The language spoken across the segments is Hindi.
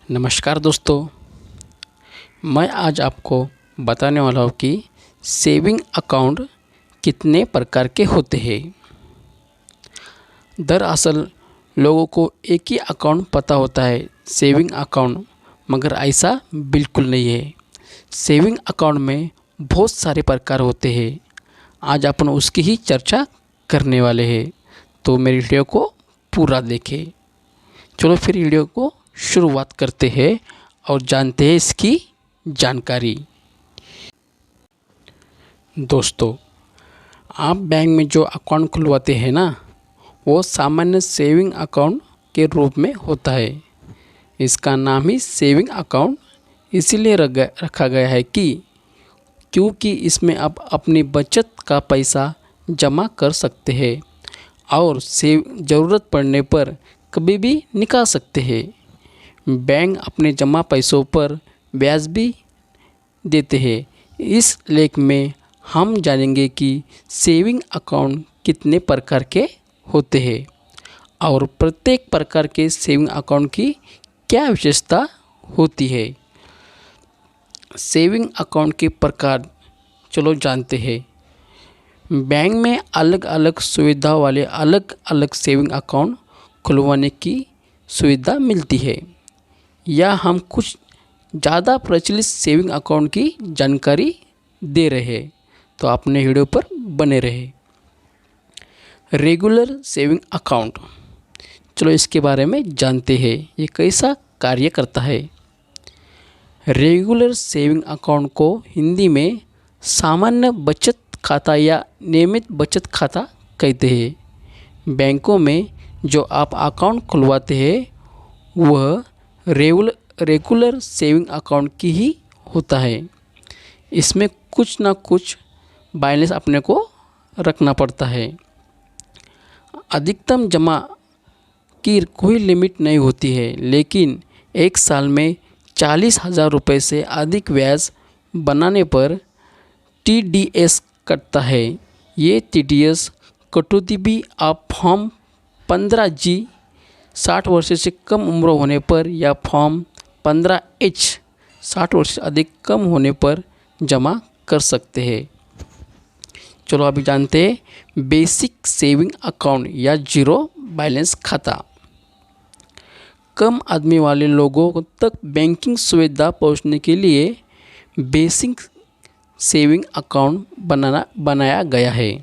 नमस्कार दोस्तों, मैं आज आपको बताने वाला हूँ कि सेविंग अकाउंट कितने प्रकार के होते हैं। दरअसल लोगों को एक ही अकाउंट पता होता है, सेविंग अकाउंट, मगर ऐसा बिल्कुल नहीं है। सेविंग अकाउंट में बहुत सारे प्रकार होते हैं। आज अपन उसकी ही चर्चा करने वाले हैं, तो मेरी वीडियो को पूरा देखें। चलो फिर वीडियो को शुरुआत करते हैं और जानते हैं इसकी जानकारी। दोस्तों, आप बैंक में जो अकाउंट खुलवाते हैं ना, वो सामान्य सेविंग अकाउंट के रूप में होता है। इसका नाम ही सेविंग अकाउंट इसीलिए रखा गया है क्योंकि इसमें आप अपनी बचत का पैसा जमा कर सकते हैं और ज़रूरत पड़ने पर कभी भी निकाल सकते हैं। बैंक अपने जमा पैसों पर ब्याज भी देते हैं। इस लेख में हम जानेंगे कि सेविंग अकाउंट कितने प्रकार के होते हैं और प्रत्येक प्रकार के सेविंग अकाउंट की क्या विशेषता होती है। सेविंग अकाउंट के प्रकार चलो जानते हैं। बैंक में अलग अलग सुविधा वाले अलग अलग सेविंग अकाउंट खुलवाने की सुविधा मिलती है। या हम कुछ ज़्यादा प्रचलित सेविंग अकाउंट की जानकारी दे रहे हैं, तो अपने वीडियो पर बने रहे। रेगुलर सेविंग अकाउंट, चलो इसके बारे में जानते हैं, ये कैसा कार्य करता है। रेगुलर सेविंग अकाउंट को हिंदी में सामान्य बचत खाता या नियमित बचत खाता कहते हैं। बैंकों में जो आप अकाउंट खुलवाते हैं वह रेगुलर सेविंग अकाउंट की ही होता है। इसमें कुछ ना कुछ बैलेंस अपने को रखना पड़ता है। अधिकतम जमा की कोई लिमिट नहीं होती है, लेकिन एक साल में 40,000 रुपये से अधिक ब्याज बनाने पर TDS कटता है। ये TDS कटौती भी आप फॉर्म 15G 60 वर्ष से कम उम्र होने पर या फॉर्म 15H 60 वर्ष से अधिक कम होने पर जमा कर सकते हैं। चलो अभी जानते हैं बेसिक सेविंग अकाउंट या जीरो बैलेंस खाता। कम आदमी वाले लोगों तक बैंकिंग सुविधा पहुंचने के लिए बेसिक सेविंग अकाउंट बनाया गया है।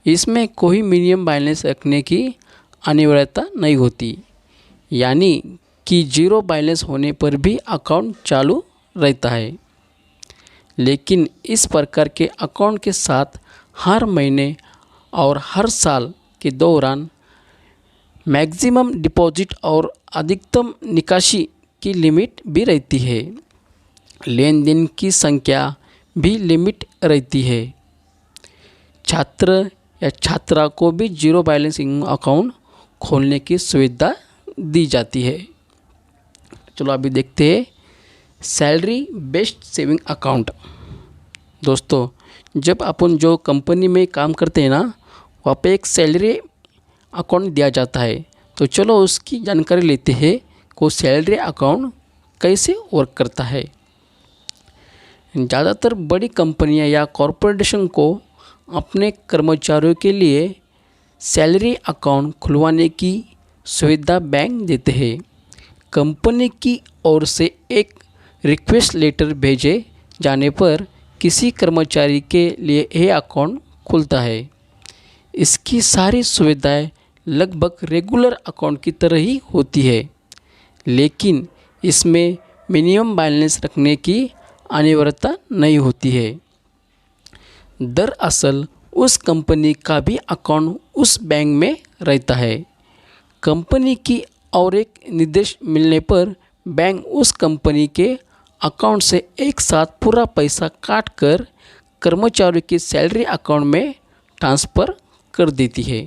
इसमें कोई मिनिमम बैलेंस रखने की अनिवार्यता नहीं होती, यानी कि जीरो बैलेंस होने पर भी अकाउंट चालू रहता है। लेकिन इस प्रकार के अकाउंट के साथ हर महीने और हर साल के दौरान मैक्सिमम डिपॉजिट और अधिकतम निकासी की लिमिट भी रहती है। लेन देन की संख्या भी लिमिट रहती है। छात्र या छात्रा को भी जीरो बैलेंसिंग अकाउंट खोलने की सुविधा दी जाती है। चलो अभी देखते हैं सैलरी बेस्ड सेविंग अकाउंट। दोस्तों, जब अपन जो कंपनी में काम करते हैं ना, वहाँ पे एक सैलरी अकाउंट दिया जाता है। तो चलो उसकी जानकारी लेते हैं को सैलरी अकाउंट कैसे वर्क करता है। ज़्यादातर बड़ी कंपनियां या कॉरपोरेशन को अपने कर्मचारियों के लिए सैलरी अकाउंट खुलवाने की सुविधा बैंक देते हैं। कंपनी की ओर से एक रिक्वेस्ट लेटर भेजे जाने पर किसी कर्मचारी के लिए यह अकाउंट खुलता है। इसकी सारी सुविधाएं लगभग रेगुलर अकाउंट की तरह ही होती है, लेकिन इसमें मिनिमम बैलेंस रखने की अनिवार्यता नहीं होती है। दरअसल उस कंपनी का भी अकाउंट उस बैंक में रहता है। कंपनी की और एक निर्देश मिलने पर बैंक उस कंपनी के अकाउंट से एक साथ पूरा पैसा काट कर कर्मचारियों के सैलरी अकाउंट में ट्रांसफ़र कर देती है।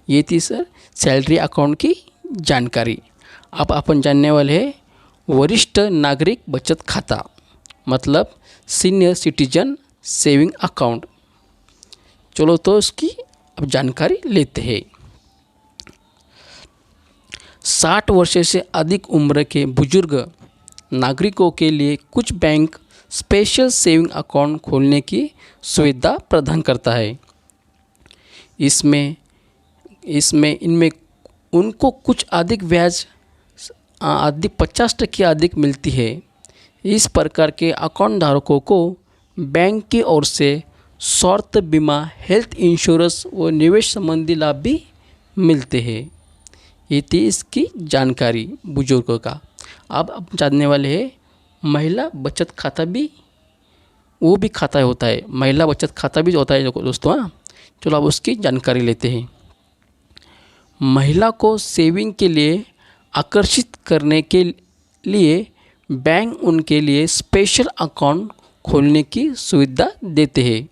ये थी सर सैलरी अकाउंट की जानकारी। अब अपन जानने वाले हैं वरिष्ठ नागरिक बचत खाता, मतलब सीनियर सिटीजन सेविंग अकाउंट। चलो तो इसकी अब जानकारी लेते हैं। 60 वर्ष से अधिक उम्र के बुजुर्ग नागरिकों के लिए कुछ बैंक स्पेशल सेविंग अकाउंट खोलने की सुविधा प्रदान करता है। इसमें इसमें इनमें उनको कुछ अधिक ब्याज अधिक 50% अधिक मिलती है। इस प्रकार के अकाउंट धारकों को बैंक की ओर से स्वास्थ्य बीमा, हेल्थ इंश्योरेंस व निवेश संबंधी लाभ भी मिलते हैं। ये थी इसकी जानकारी बुजुर्गों का। अब जानने वाले हैं महिला बचत खाता भी, वो भी खाता होता है, महिला बचत खाता भी होता है दोस्तों। हाँ, चलो अब उसकी जानकारी लेते हैं। महिला को सेविंग के लिए आकर्षित करने के लिए बैंक उनके लिए स्पेशल अकाउंट खोलने की सुविधा देते हैं।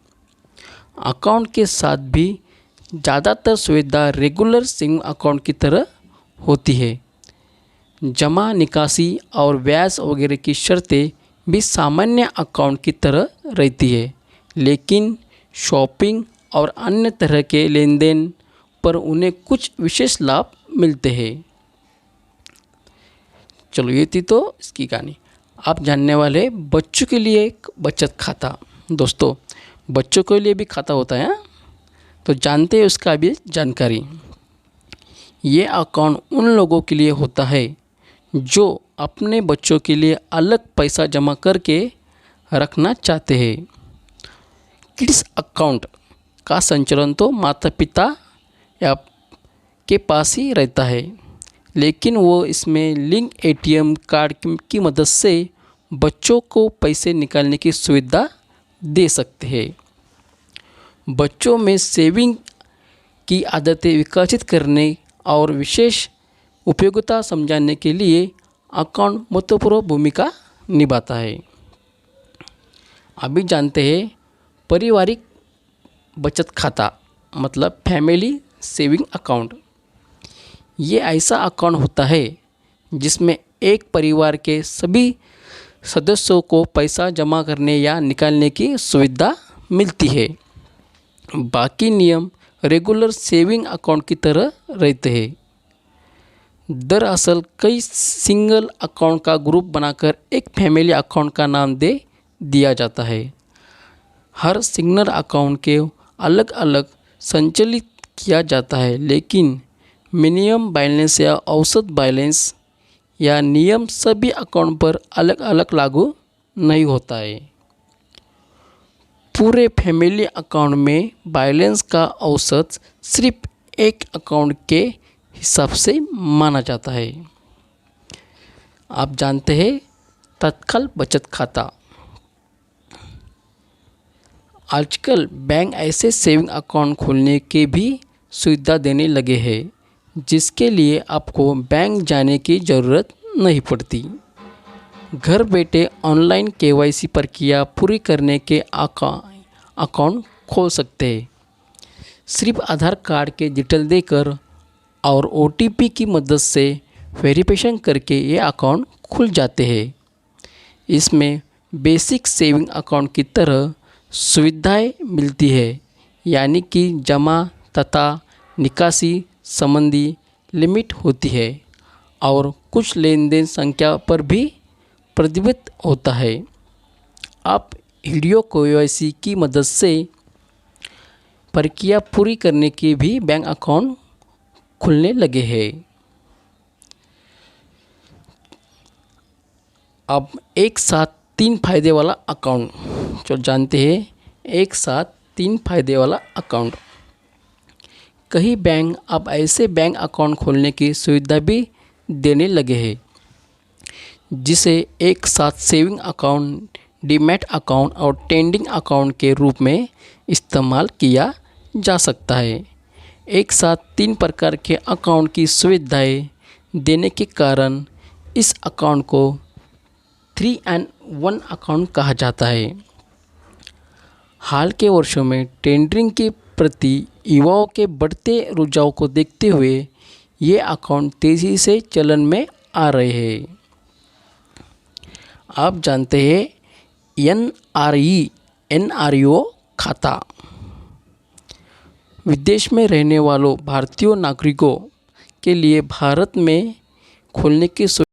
अकाउंट के साथ भी ज़्यादातर सुविधा रेगुलर सेविंग अकाउंट की तरह होती है। जमा, निकासी और ब्याज वगैरह की शर्तें भी सामान्य अकाउंट की तरह रहती है, लेकिन शॉपिंग और अन्य तरह के लेन देन पर उन्हें कुछ विशेष लाभ मिलते हैं। चलो ये थी तो इसकी कहानी। आप जानने वाले बच्चों के लिए एक बचत खाता। दोस्तों, बच्चों के लिए भी खाता होता है, तो जानते हैं उसका भी जानकारी। ये अकाउंट उन लोगों के लिए होता है जो अपने बच्चों के लिए अलग पैसा जमा करके रखना चाहते हैं। किड्स अकाउंट का संचालन तो माता पिता या के पास ही रहता है, लेकिन वो इसमें लिंक एटीएम कार्ड की मदद से बच्चों को पैसे निकालने की सुविधा दे सकते हैं। बच्चों में सेविंग की आदतें विकसित करने और विशेष उपयोगिता समझाने के लिए अकाउंट महत्वपूर्ण भूमिका निभाता है। अभी जानते हैं पारिवारिक बचत खाता मतलब फैमिली सेविंग अकाउंट। ये ऐसा अकाउंट होता है जिसमें एक परिवार के सभी सदस्यों को पैसा जमा करने या निकालने की सुविधा मिलती है। बाकी नियम रेगुलर सेविंग अकाउंट की तरह रहते हैं। दरअसल कई सिंगल अकाउंट का ग्रुप बनाकर एक फैमिली अकाउंट का नाम दे दिया जाता है। हर सिंगल अकाउंट के अलग अलग संचालित किया जाता है, लेकिन मिनिमम बैलेंस या औसत बैलेंस या नियम सभी अकाउंट पर अलग अलग लागू नहीं होता है। पूरे फैमिली अकाउंट में बैलेंस का औसत सिर्फ एक अकाउंट के हिसाब से माना जाता है। आप जानते हैं तत्काल बचत खाता। आजकल बैंक ऐसे सेविंग अकाउंट खोलने के भी सुविधा देने लगे हैं जिसके लिए आपको बैंक जाने की ज़रूरत नहीं पड़ती। घर बैठे ऑनलाइन केवाईसी प्रक्रिया पूरी करने के अकाउंट खोल सकते हैं। सिर्फ आधार कार्ड के डिटेल देकर और ओटीपी की मदद से वेरिफिकेशन करके ये अकाउंट खुल जाते हैं। इसमें बेसिक सेविंग अकाउंट की तरह सुविधाएं मिलती है, यानी कि जमा तथा निकासी संबंधी लिमिट होती है और कुछ लेन देन संख्या पर भी प्रतिबंध होता है। आप वीडियो केवाईसी की मदद से प्रक्रिया पूरी करने के भी बैंक अकाउंट खुलने लगे हैं। अब एक साथ 3 फायदे वाला अकाउंट जो जानते हैं, एक साथ 3 फायदे वाला अकाउंट। कई बैंक अब ऐसे बैंक अकाउंट खोलने की सुविधा भी देने लगे हैं जिसे एक साथ सेविंग अकाउंट, डीमैट अकाउंट और ट्रेडिंग अकाउंट के रूप में इस्तेमाल किया जा सकता है। एक साथ 3 प्रकार के अकाउंट की सुविधाएं देने के कारण इस अकाउंट को 3-in-1 अकाउंट कहा जाता है। हाल के वर्षों में ट्रेडिंग के प्रति युवाओं के बढ़ते रुझाव को देखते हुए ये अकाउंट तेज़ी से चलन में आ रहे हैं। आप जानते हैं एनआरईओ खाता। विदेश में रहने वालों भारतीय नागरिकों के लिए भारत में खोलने की